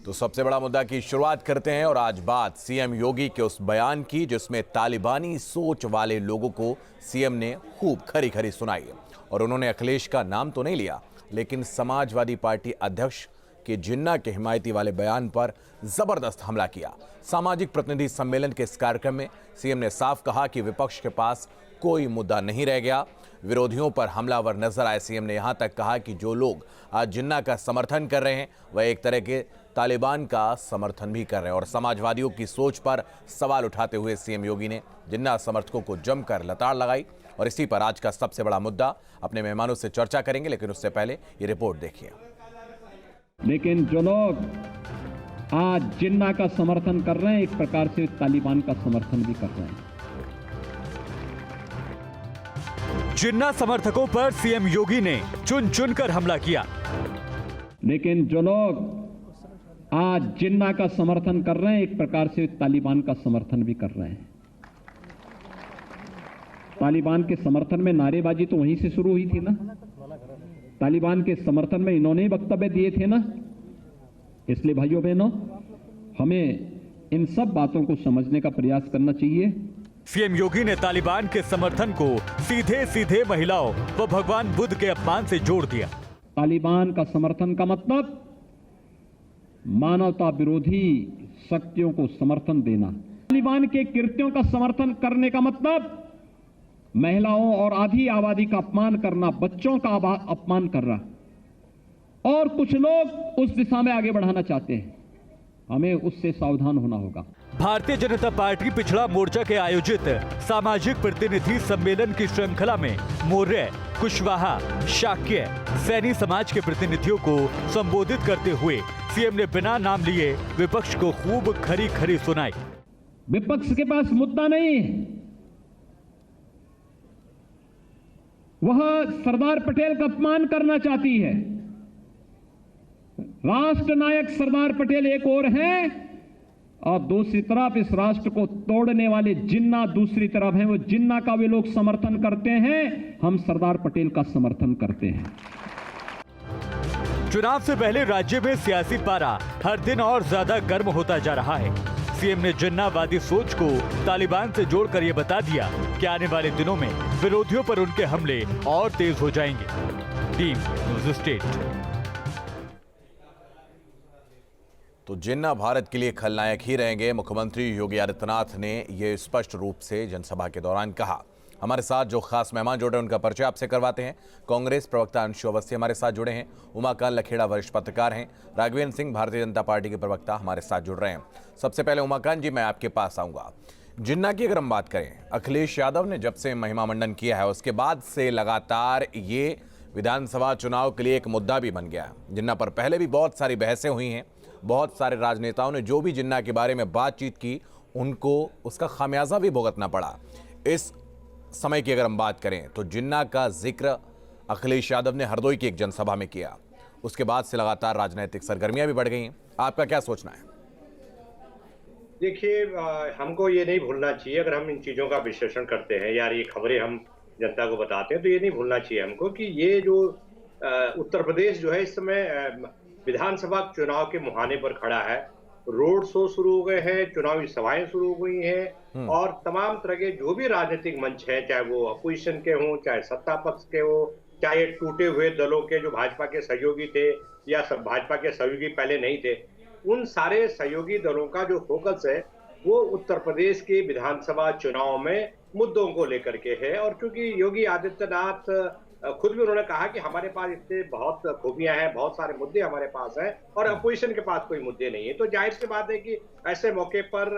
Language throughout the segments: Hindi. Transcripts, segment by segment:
तो सबसे बड़ा मुद्दा की शुरुआत करते हैं और आज बात सीएम योगी के उस बयान की जिसमें तालिबानी सोच वाले लोगों को सीएम ने खूब खरी खरी सुनाई है। और उन्होंने अखिलेश का नाम तो नहीं लिया, लेकिन समाजवादी पार्टी अध्यक्ष के जिन्ना के हिमायती वाले बयान पर जबरदस्त हमला किया। सामाजिक प्रतिनिधि सम्मेलन के इस कार्यक्रम में सीएम ने साफ कहा कि विपक्ष के पास कोई मुद्दा नहीं रह गया। विरोधियों पर हमलावर नजर आए सीएम ने यहां तक कहा कि जो लोग आज जिन्ना का समर्थन कर रहे हैं वह एक तरह के तालिबान का समर्थन भी कर रहे हैं। और समाजवादियों की सोच पर सवाल उठाते हुए सीएम योगी ने जिन्ना समर्थकों को जमकर लताड़ लगाई। और इसी पर आज का सबसे बड़ा मुद्दा अपने मेहमानों से चर्चा करेंगे, लेकिन उससे पहले ये रिपोर्ट देखिए। लेकिन जो लोग आज जिन्ना का समर्थन कर रहे हैं एक प्रकार से तालिबान का समर्थन भी कर रहे हैं। जिन्ना समर्थकों पर सीएम योगी ने चुन चुनकर हमला किया। लेकिन जो लोग आज जिन्ना का समर्थन कर रहे हैं एक प्रकार से तालिबान का समर्थन भी कर रहे हैं। तालिबान के समर्थन में नारेबाजी तो वहीं से शुरू हुई थी ना। तालिबान के समर्थन में इन्होंने ही वक्तव्य दिए थे ना। इसलिए भाइयों बहनों, हमें इन सब बातों को समझने का प्रयास करना चाहिए। सीएम योगी ने तालिबान के समर्थन को सीधे सीधे महिलाओं व भगवान बुद्ध के अपमान से जोड़ दिया। तालिबान का समर्थन का मतलब मानवता विरोधी शक्तियों को समर्थन देना। तालिबान के कृत्यों का समर्थन करने का मतलब महिलाओं और आधी आबादी का अपमान करना, बच्चों का अपमान करना। और कुछ लोग उस दिशा में आगे बढ़ाना चाहते हैं। हमें उससे सावधान होना होगा। भारतीय जनता पार्टी पिछड़ा मोर्चा के आयोजित सामाजिक प्रतिनिधि सम्मेलन की श्रृंखला में मौर्य, कुशवाहा, शाक्य, सैनी समाज के प्रतिनिधियों को संबोधित करते हुए सीएम ने बिना नाम लिए विपक्ष को खूब खरी खरी सुनाई। विपक्ष के पास मुद्दा नहीं है। वह सरदार पटेल का अपमान करना चाहती है। राष्ट्र नायक सरदार पटेल एक ओर है और दूसरी तरफ इस राष्ट्र को तोड़ने वाले जिन्ना दूसरी तरफ हैं। वो जिन्ना का वे लोग समर्थन करते हैं, हम सरदार पटेल का समर्थन करते हैं। चुनाव से पहले राज्य में सियासी पारा हर दिन और ज्यादा गर्म होता जा रहा है। सीएम ने जिन्नावादी सोच को तालिबान से जोड़कर ये बता दिया कि आने वाले दिनों में विरोधियों पर उनके हमले और तेज हो जाएंगे। Team news state. तो जिन्ना भारत के लिए खलनायक ही रहेंगे। मुख्यमंत्री योगी आदित्यनाथ ने यह स्पष्ट रूप से जनसभा के दौरान कहा। हमारे साथ जो खास मेहमान जुड़े हैं उनका परिचय आपसे करवाते हैं। कांग्रेस प्रवक्ता अंशु अवस्थी हमारे साथ जुड़े हैं। उमाकांत लखेड़ा वरिष्ठ पत्रकार हैं। राघवेंद्र सिंह भारतीय जनता पार्टी के प्रवक्ता हमारे साथ जुड़ रहे हैं। सबसे पहले उमाकांत जी, मैं आपके पास आऊंगा। जिन्ना की अगर हम बात करें, अखिलेश यादव ने जब से महिमा मंडन किया है उसके बाद से लगातार ये विधानसभा चुनाव के लिए एक मुद्दा भी बन गया है। जिन्ना पर पहले भी बहुत सारी बहसें हुई हैं। बहुत सारे राजनेताओं ने जो भी जिन्ना के बारे में बातचीत की उनको उसका खामियाजा भी भुगतना पड़ा। इस समय की अगर हम बात करें तो जिन्ना का जिक्र अखिलेश यादव ने हरदोई की एक जनसभा में किया। उसके बाद से लगातार राजनीतिक सरगर्मियां भी बढ़ गई हैं। आपका क्या सोचना है? देखिए, हमको ये नहीं भूलना चाहिए, अगर हम इन चीज़ों का विश्लेषण करते हैं यार, ये खबरें हम जनता को बताते हैं, तो ये नहीं भूलना चाहिए हमको कि ये जो उत्तर प्रदेश जो है इस समय विधानसभा चुनाव के मुहाने पर खड़ा है। रोड शो शुरू हो गए हैं, चुनावी सभाएं शुरू हो गई हैं और तमाम तरह के जो भी राजनीतिक मंच है, चाहे वो अपोजिशन के हों, चाहे सत्ता पक्ष के हो, चाहे टूटे हुए दलों के जो भाजपा के सहयोगी थे या सब भाजपा के सहयोगी पहले नहीं थे, उन सारे सहयोगी दलों का जो फोकस है वो उत्तर प्रदेश के विधानसभा चुनाव में मुद्दों को लेकर के है। और क्योंकि योगी आदित्यनाथ खुद भी उन्होंने कहा कि हमारे पास इससे बहुत खूबियां हैं, बहुत सारे मुद्दे हमारे पास हैं और अपोजिशन के पास कोई मुद्दे नहीं है, तो जाहिर सी बात है कि ऐसे मौके पर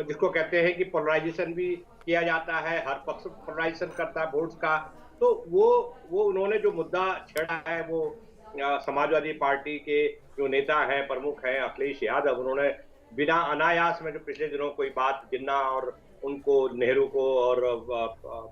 जिसको कहते हैं कि पोलराइजेशन भी किया जाता है, हर पक्ष पोलराइजेशन करता है वोट्स का। तो वो उन्होंने जो मुद्दा छेड़ा है वो समाजवादी पार्टी के जो नेता हैं, प्रमुख हैं अखिलेश यादव, उन्होंने बिना अनायास में जो पिछले दिनों कोई बात जिन्ना और उनको, नेहरू को और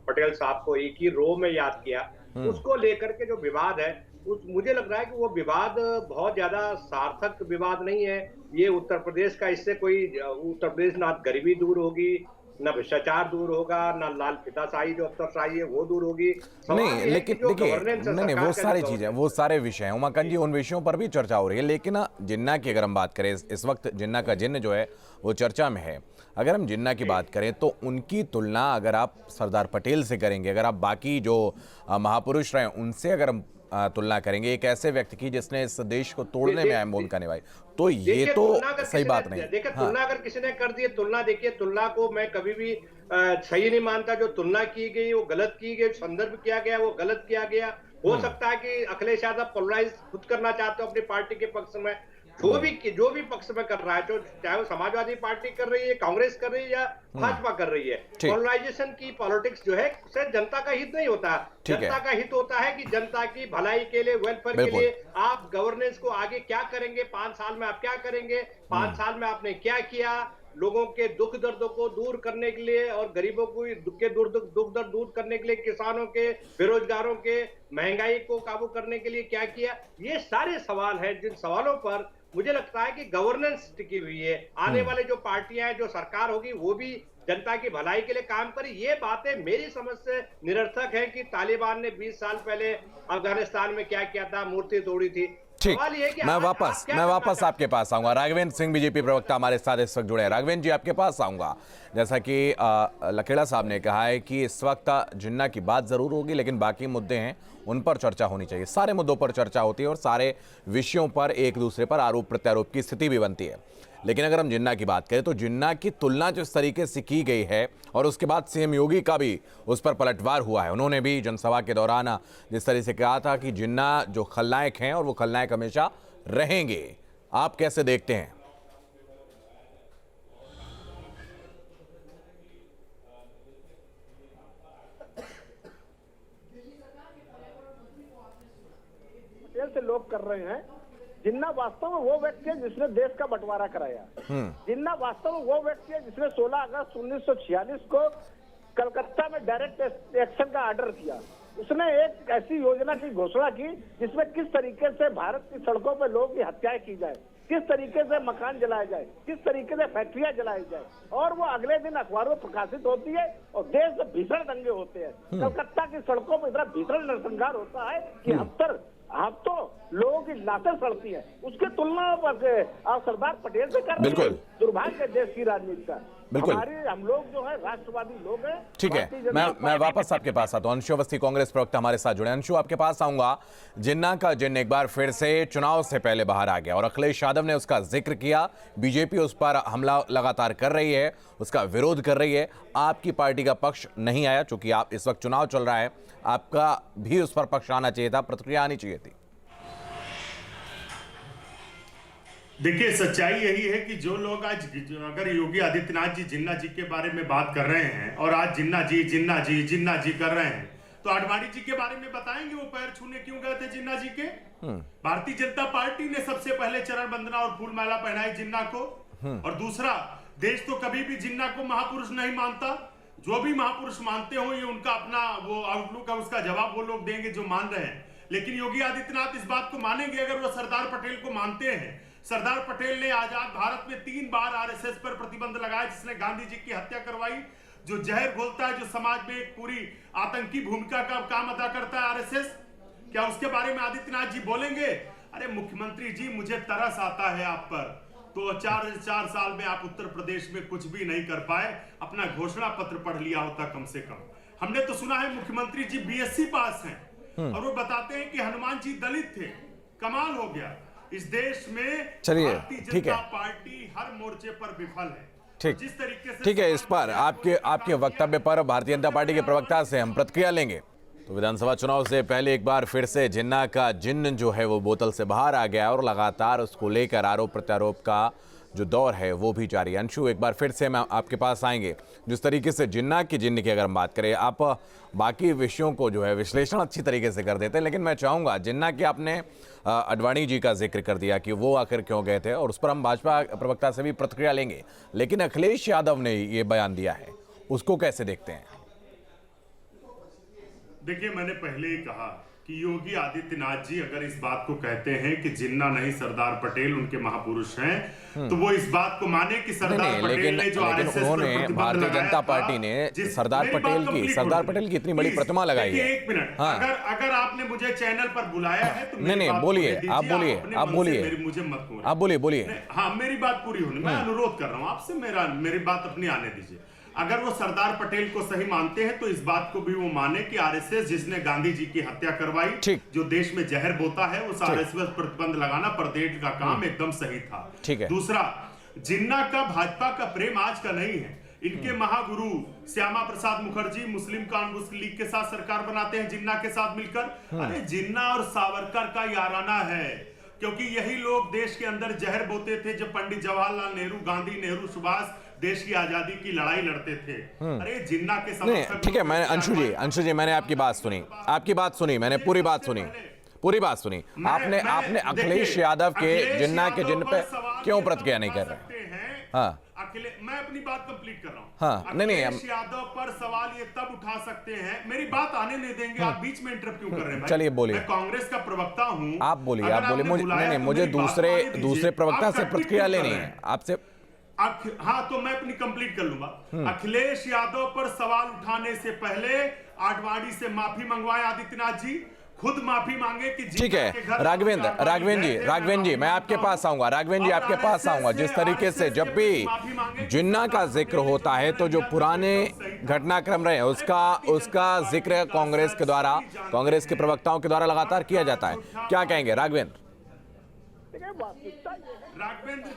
पटेल साहब को एक ही रो में याद किया, उसको लेकर के जो विवाद है मुझे लग रहा है कि वो विवाद बहुत ज्यादा सार्थक विवाद नहीं है। ये उत्तर प्रदेश का, इससे कोई उत्तर प्रदेश ना गरीबी दूर होगी, ना भ्रष्टाचार दूर होगा, ना लाल फिताशाही जो अफसरशाही है वो दूर होगी। नहीं, लेकिन देखिए, नहीं, वो सारी चीजें, वो सारे विषय हैं उमाकांत जी, उन विषयों पर भी चर्चा हो रही है। लेकिन जिन्ना की अगर हम बात करें, इस वक्त जिन्ना का जिन्न जो है वो चर्चा में है। अगर हम जिन्ना की बात करें तो उनकी तुलना अगर आप सरदार पटेल से करेंगे, अगर आप बाकी जो महापुरुष रहे उनसे अगर हम तुलना करेंगे, एक ऐसे व्यक्ति की जिसने इस देश को तोड़ने में अहम भूमिका निभाई, तो ये तो सही बात नहीं। देखिए, तुलना अगर किसी ने कर दी है, तुलना, देखिए, तुलना को मैं कभी भी सही नहीं मानता। जो तुलना की गई वो गलत की गई, संदर्भ किया गया वो गलत किया गया। हो सकता है कि अखिलेश यादव पोलराइज खुद करना चाहते हो अपनी पार्टी के पक्ष में। जो भी पक्ष में कर रहा है, तो चाहे वो समाजवादी पार्टी कर रही है, कांग्रेस कर रही है या भाजपा कर रही है, पोलराइजेशन की पॉलिटिक्स जो है उससे जनता का हित नहीं होता। जनता का हित होता है कि जनता की भलाई के लिए, वेलफेयर के लिए आप गवर्नेंस को आगे क्या करेंगे, 5 साल में आप क्या करेंगे, 5 साल में आपने क्या किया, लोगों के दुख दर्दों को दूर करने के लिए और गरीबों को दुख दर्द दूर करने के लिए, किसानों के, बेरोजगारों के, महंगाई को काबू करने के लिए क्या किया। ये सारे सवाल हैं जिन सवालों पर मुझे लगता है कि गवर्नेंस टिकी हुई है। आने वाले जो पार्टियां हैं, जो सरकार होगी, वो भी जनता की भलाई के लिए काम करे। ये बातें मेरी समझ से निरर्थक है कि तालिबान ने 20 साल पहले अफगानिस्तान में क्या किया था, मूर्ति तोड़ी थी। ठीक, मैं वापस आपके पास आऊंगा। राघवेंद्र सिंह बीजेपी प्रवक्ता हमारे साथ इस वक्त जुड़े हैं। राघवेंद्र जी, आपके पास आऊंगा। जैसा कि लखेड़ा साहब ने कहा है कि इस वक्त जिन्ना की बात जरूर होगी, लेकिन बाकी मुद्दे हैं उन पर चर्चा होनी चाहिए। सारे मुद्दों पर चर्चा होती है और सारे विषयों पर एक दूसरे पर आरोप प्रत्यारोप की स्थिति भी बनती है। लेकिन अगर हम जिन्ना की बात करें तो जिन्ना की तुलना जिस तरीके से की गई है, और उसके बाद सीएम योगी का भी उस पर पलटवार हुआ है। उन्होंने भी जनसभा के दौरान जिस तरह से कहा था कि जिन्ना जो खलनायक हैं और वो खलनायक हमेशा रहेंगे, आप कैसे देखते हैं? से लोग कर रहे हैं। जिन्ना वास्तव में वो व्यक्ति है जिसने देश का बंटवारा कराया। जिन्ना वास्तव में वो व्यक्ति है जिसने 16 अगस्त 1946 को कलकत्ता में डायरेक्ट एक्शन का ऑर्डर किया। उसने एक ऐसी योजना की घोषणा की जिसमें किस तरीके से भारत की सड़कों पर लोगों की हत्याएं की जाए, किस तरीके से मकान जलाए जाए, किस तरीके से फैक्ट्रियां जलाई जाए, और वो अगले दिन अखबारों में प्रकाशित होती है और देश में भीषण दंगे होते हैं। कलकत्ता की सड़कों पर इतना भीषण नरसंहार होता है कि अब तो लोगों की लाशें सड़ती हैं। उसके तुलना पर आप सरदार पटेल से कर रहे हैं। दुर्भाग्य देश की राजनीति का। हम लोग जो है राष्ट्रवादी लोग हैं। ठीक है, मैं वापस आपके पास आता हूं। अंशु अवस्थी, कांग्रेस प्रवक्ता हमारे साथ जुड़े। अंशु, आपके पास आऊंगा। जिन्ना का जिन्न एक बार फिर से चुनाव से पहले बाहर आ गया और अखिलेश यादव ने उसका जिक्र किया। बीजेपी उस पर हमला लगातार कर रही है, उसका विरोध कर रही है। आपकी पार्टी का पक्ष नहीं आया, चूंकि आप इस वक्त चुनाव चल रहा है, आपका भी उस पर पक्ष आना चाहिए था, प्रतिक्रिया आनी चाहिए थी। देखिए, सच्चाई यही है कि जो लोग आज, अगर योगी आदित्यनाथ जी जिन्ना जी के बारे में बात कर रहे हैं और आज जिन्ना जी कर रहे हैं, तो आडवाणी जी के बारे में बताएंगे वो पैर छूने क्यों गए थे जिन्ना जी के? भारतीय जनता पार्टी ने सबसे पहले चरण वंदना और फूल माला पहनाई जिन्ना को। और दूसरा, देश तो कभी भी जिन्ना को महापुरुष नहीं मानता। जो भी महापुरुष मानते हो, ये उनका अपना वो आउटलुक है, उसका जवाब वो लोग देंगे जो मान रहे हैं। लेकिन योगी आदित्यनाथ इस बात को मानेंगे अगर वो सरदार पटेल को मानते हैं। सरदार पटेल ने आजाद भारत में 3 बार आरएसएस पर प्रतिबंध लगाया, जिसने गांधी जी की हत्या करवाई। जो जहर घोलता है, जो समाज में एक पूरी आतंकी भूमिका का काम अदा करता है आरएसएस, क्या उसके बारे में आदित्यनाथ जी बोलेंगे? अरे मुख्यमंत्री जी, मुझे तरस आता है आप पर। तो 4 साल में आप उत्तर प्रदेश में कुछ भी नहीं कर पाए, अपना घोषणा पत्र पढ़ लिया होता कम से कम। हमने तो सुना है मुख्यमंत्री जी बीएससी पास हैं और वो बताते हैं कि हनुमान जी दलित थे। कमाल हो गया। इस देश में चलिए, भारतीय ठीक है, जनता पार्टी हर मोर्चे पर विफल है। ठीक, जिस तरीके से ठीक है, इस पर आपके वक्तव्य पर भारतीय जनता पार्टी के प्रवक्ता से हम प्रतिक्रिया लेंगे। तो विधानसभा चुनाव से पहले एक बार फिर से जिन्ना का जिन्न जो है वो बोतल से बाहर आ गया और लगातार उसको लेकर आरोप प्रत्यारोप का जो दौर है वो भी जारी है। अंशु, एक बार फिर से मैं आपके पास आएंगे। जिस तरीके से जिन्ना की अगर हम बात करें, आप बाकी विषयों को जो है विश्लेषण अच्छी तरीके से कर देते हैं, लेकिन मैं चाहूँगा जिन्ना की आपने आडवाणी जी का जिक्र कर दिया कि वो आखिर क्यों गए थे, और उस पर हम भाजपा प्रवक्ता से भी प्रतिक्रिया लेंगे। लेकिन अखिलेश यादव ने ये बयान दिया है, उसको कैसे देखते हैं? देखिए, मैंने पहले ही कहा कि योगी आदित्यनाथ जी अगर इस बात को कहते हैं कि जिन्ना नहीं सरदार पटेल उनके महापुरुष हैं, तो वो इस बात को माने कि सरदार पटेल ने जो आरएसएस पर उन्होंने प्रतिबंध भारतीय लगाया जनता था, पार्टी ने सरदार मेरी बात पटेल की इतनी बड़ी प्लीज, प्रतिमा लगाई देखिए, है। एक मिनट, हाँ। अगर आपने मुझे चैनल पर बुलाया है तो नहीं, बोलिए, आप बोलिए, मुझे मत बोलिए, आप बोलिए। हाँ, मेरी बात पूरी होनी, मैं अनुरोध कर रहा हूँ आपसे, मेरी बात अपनी आने दीजिए। अगर वो सरदार पटेल को सही मानते हैं तो इस बात को भी वो माने कि आरएसएस जिसने गांधी जी की हत्या करवाई, जो देश में जहर बोता है, उस आरएसएस पर प्रतिबंध लगाना प्रदेश का काम एकदम सही था। ठीक है। दूसरा, जिन्ना का भाजपा का प्रेम आज का नहीं है। इनके महागुरु श्यामा प्रसाद मुखर्जी मुस्लिम कांग्रेस लीग के साथ सरकार बनाते हैं जिन्ना के साथ मिलकर। अरे जिन्ना और सावरकर का याराना है, क्योंकि यही लोग देश के अंदर जहर बोते थे जब पंडित जवाहरलाल नेहरू, गांधी, नेहरू, सुभाष देश की आजादी की लड़ाई लड़ते थे। अरे जिन्ना के नहीं, ठीक है, मैंने अंशु जी मैंने आपकी बात सुनी, मैंने पूरी बात सुनी। आपने अखिलेश यादव के जिन्ना के जिन पे क्यों प्रतिक्रिया नहीं कर रहे? हाँ, मैं अपनी बात कंप्लीट कर रहा हूँ। हाँ, नहीं, अखिलेश यादव पर सवाल ये तब उठा सकते हैं, मेरी बात आने नहीं देंगे, आप बीच में इंटरप्ट क्यों कर रहे हैं भाई? चलिए बोलिए। मैं कांग्रेस का प्रवक्ता हूँ। आप बोलिए। मुझे दूसरे प्रवक्ता से प्रतिक्रिया लेनी है आपसे। हाँ, तो मैं अपनी कंप्लीट कर लूंगा। अखिलेश यादव पर सवाल उठाने से पहले आडवाणी से माफी मंगवाए आदित्यनाथ जी, खुद माफी मांगे कि ठीक है। राघवेंद्र जी मैं आपके पास आऊंगा। जिस तरीके से जब भी जिन्ना का जिक्र होता है तो जो पुराने घटनाक्रम रहे उसका जिक्र कांग्रेस के प्रवक्ताओं के द्वारा लगातार किया जाता है। क्या कहेंगे राघवेंद्र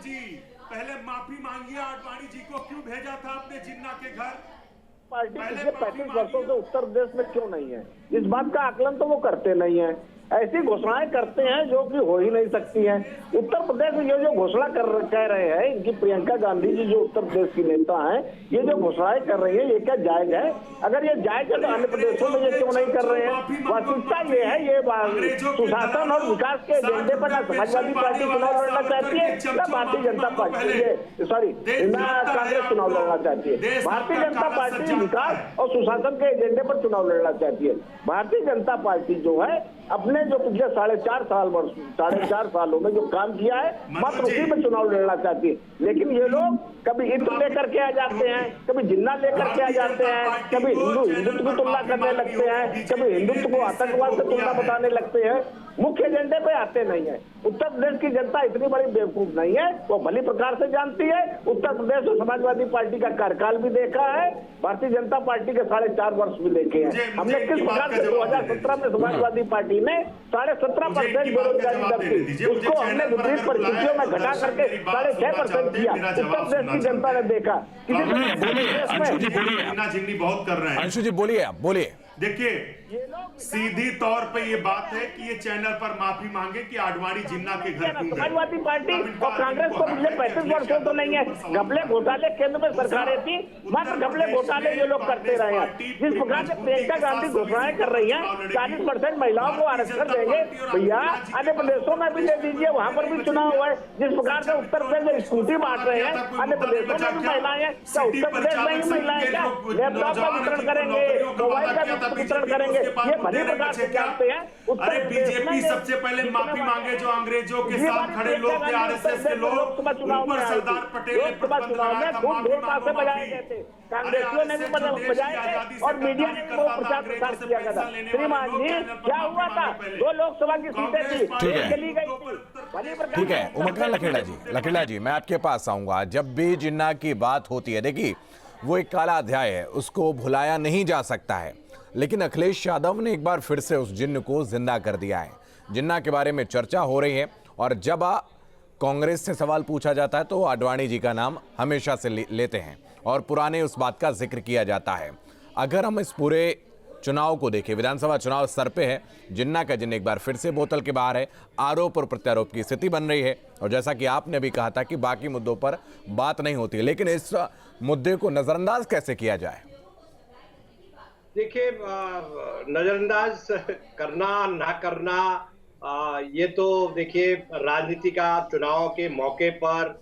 जी? पहले माफी मांगिए आडवाणी जी को, क्यों भेजा था आपने जिन्ना के घर? पार्टी पिछले 35 वर्षों से उत्तर प्रदेश में क्यों नहीं है, इस बात का आकलन तो वो करते नहीं है। ऐसी घोषणाएं करते हैं जो कि हो ही नहीं सकती हैं। उत्तर प्रदेश में ये जो घोषणा कह रहे हैं, इनकी प्रियंका गांधी जी जो उत्तर प्रदेश की नेता हैं, ये जो घोषणाएं कर रही है, ये क्या जायज है? अगर ये जायज है तो अन्य प्रदेशों में ये क्यों नहीं कर रहे हैं? वास्तविकता ये है, ये सुशासन और विकास के एजेंडे पर ना समाजवादी पार्टी चुनाव लड़ना चाहती है, ना भारतीय जनता पार्टी ना कांग्रेस चुनाव लड़ना चाहती है। भारतीय जनता पार्टी विकास और सुशासन के एजेंडे पर चुनाव लड़ना चाहती है। भारतीय जनता पार्टी जो है अपने जो पिछले 4.5 सालों में जो काम किया है, मात्र उसी में चुनाव लड़ना चाहती है। लेकिन ये लोग कभी इत्र लेकर के आ जाते हैं, कभी जिन्ना लेकर के आ जाते हैं, कभी हिंदुत्व की तुलना करने लगते हैं, कभी हिंदुत्व को आतंकवाद से तुलना बताने लगते हैं। मुख्य एजेंडे पे आते नहीं है। उत्तर प्रदेश की जनता इतनी बड़ी बेवकूफ नहीं है, वो भली प्रकार से जानती है। उत्तर प्रदेश में समाजवादी पार्टी का कार्यकाल भी देखा है, भारतीय जनता पार्टी के 4.5 वर्ष भी देखे हैं। हमने किस प्रकार से 2017 में समाजवादी पार्टी ने 17.5% बेरोजगारी दर थी, उसको हमने विपरीत परिस्थितियों में घटा करके 6.5% किया। उत्तर प्रदेश की जनता ने देखा। बहुत कर रहे हैं। अंशु जी बोलिए। देखिए, सीधी तौर पे ये बात है कि ये चैनल पर माफी मांगे कि आडवाणी जिन्ना के घर क्यों गए। समाजवादी पार्टी और कांग्रेस को पिछले 35 वर्षों तो नहीं है, घपले घोटाले केंद्र में सरकारें थी, मात्र घपले घोटाले ये लोग करते रहे हैं। जिस प्रकार से प्रियंका गांधी घोषणाएं कर रही हैं, 40% महिलाओं को आरक्षण देंगे, भैया अन्य प्रदेशों में भी दे दीजिए, वहां पर भी चुनाव हुआ है। जिस प्रकार से उत्तर प्रदेश में स्कूटी बांट रहे हैं, अन्य प्रदेशों में भी महिलाएं हैं, क्या उत्तर प्रदेश में ही महिलाएं क्या लैपटॉप का वितरण करेंगे, मोबाइल का वितरण करेंगे? ये भली प्रकार से जानते हैं। अरे बीजेपी सबसे पहले माफी मांगे जो अंग्रेजों के साथ खड़े लोग थे, आरएसएस के लोग, ऊपर सरदार पटेल ने प्रतिबंध लगाया था, माफी बजाए गए थे, कांग्रेसियों ने भी बजाए थे और मीडिया ने वो प्रचार प्रसार किया गया था। श्रीमान जी, क्या हुआ था? 2 लोकसभा की सीटें थी, चली गई थी। ठीक है, उमरखान लखेड़ा जी मैं आपके पास आऊंगा। जब भी जिन्ना की बात होती है, देखिए वो एक काला अध्याय है, उसको भुलाया नहीं जा सकता है। लेकिन अखिलेश यादव ने एक बार फिर से उस जिन्न को जिंदा कर दिया है। जिन्ना के बारे में चर्चा हो रही है और जब कांग्रेस से सवाल पूछा जाता है तो आडवाणी जी का नाम हमेशा से लेते हैं और पुराने उस बात का जिक्र किया जाता है। अगर हम इस पूरे चुनाव को देखें, विधानसभा चुनाव सर पे है, जिन्ना का जिन्न एक बार फिर से बोतल के बाहर है, आरोप और प्रत्यारोप की स्थिति बन रही है। और जैसा कि आपने भी कहा था कि बाकी मुद्दों पर बात नहीं होती, लेकिन इस मुद्दे को नजरअंदाज कैसे किया जाए? देखिए, नजरअंदाज करना ना करना, ये तो देखिए राजनीति का चुनाव के मौके पर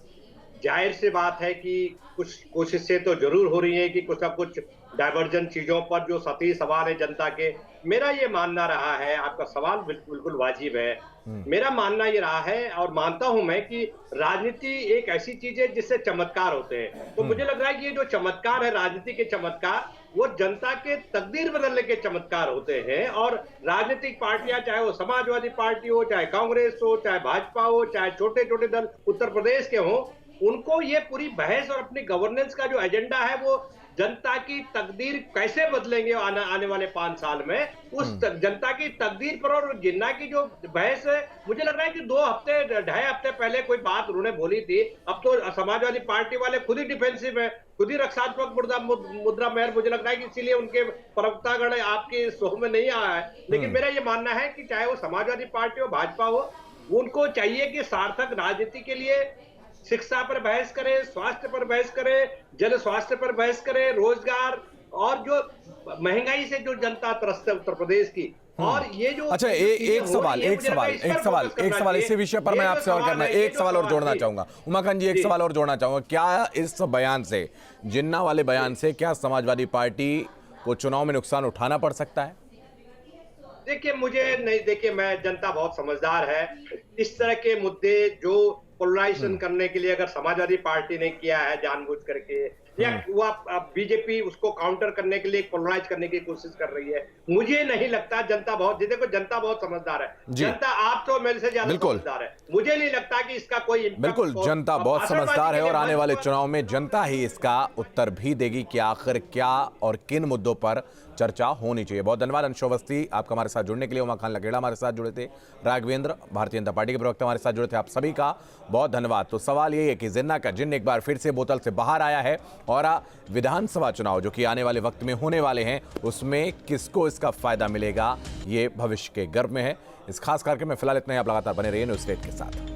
जाहिर सी बात है कि कुछ कोशिशें तो जरूर हो रही है कि कुछ ना कुछ डाइवर्जन चीजों पर जो सतही सवाल है जनता के मेरा ये मानना रहा है, आपका सवाल बिल्कुल वाजिब है। मेरा मानना ये रहा है और मानता हूं मैं कि राजनीति एक ऐसी चीज है जिससे चमत्कार होते हैं। तो मुझे लग रहा है कि ये जो चमत्कार है, राजनीति के चमत्कार, वो जनता के तकदीर बदलने के चमत्कार होते हैं। और राजनीतिक पार्टियां, चाहे वो समाजवादी पार्टी हो, चाहे कांग्रेस हो, चाहे भाजपा हो, चाहे छोटे छोटे दल उत्तर प्रदेश के हो, उनको ये पूरी बहस और अपनी गवर्नेंस का जो एजेंडा है वो जनता की तकदीर कैसे बदलेंगे आने वाले 5 साल में, उस जनता की तकदीर पर। और जिन्ना की जो बहस है, मुझे लग रहा है कि 2 हफ्ते 2.5 हफ्ते पहले कोई बात उन्होंने बोली थी, अब तो समाजवादी पार्टी वाले खुद ही डिफेंसिव है, खुद ही रक्षात्मक मुद्रा में। मुझे लग रहा है कि इसीलिए उनके प्रवक्तागण आपके शो में नहीं आया है। लेकिन मेरा ये मानना है कि चाहे वो समाजवादी पार्टी हो, भाजपा हो, उनको चाहिए कि सार्थक राजनीति के लिए शिक्षा पर बहस करें, स्वास्थ्य पर बहस करें, जन स्वास्थ्य पर बहस करें, रोजगार और जो महंगाई से जो जनता त्रस्त है उत्तर प्रदेश की। और ये जो अच्छा, एक सवाल इसी विषय पर मैं आपसे और करना, एक सवाल और जोड़ना चाहूंगा उमाकांत जी, एक सवाल और जोड़ना चाहूंगा। क्या इस बयान से, जिन्ना वाले बयान से, क्या समाजवादी पार्टी को चुनाव में नुकसान उठाना पड़ सकता है? देखिए, मुझे नहीं, देखिए मैं, जनता बहुत समझदार है। इस तरह के मुद्दे जो पोलराइजेशन करने के लिए अगर समाजवादी पार्टी ने किया है जानबूझ करके, या वो बीजेपी उसको काउंटर करने के लिए पोलराइज करने की कोशिश कर रही है, मुझे नहीं लगता। जनता बहुत, देखो जनता बहुत समझदार है, जनता आप तो मेरे से ज्यादा समझदार है, मुझे नहीं लगता कि इसका कोई बिल्कुल जनता बहुत समझदार है और आने वाले चुनाव में जनता ही इसका उत्तर भी देगी कि आखिर क्या और किन मुद्दों पर चर्चा होनी चाहिए। बहुत धन्यवाद अंशु अवस्थी, आपका हमारे साथ जुड़ने के लिए। उमाकांत लकेड़ा हमारे साथ जुड़े थे, राघवेंद्र भारतीय जनता पार्टी के प्रवक्ता हमारे साथ जुड़े थे, आप सभी का बहुत धन्यवाद। तो सवाल यही है कि जिन्ना का जिन्न एक बार फिर से बोतल से बाहर आया है और विधानसभा चुनाव जो कि आने वाले वक्त में होने वाले हैं, उसमें किसको इसका फायदा मिलेगा, ये भविष्य के गर्भ में है। इस खास कार्यक्रम में फिलहाल इतना ही। आप लगातार बने रहिए न्यूज़ स्टेट के साथ।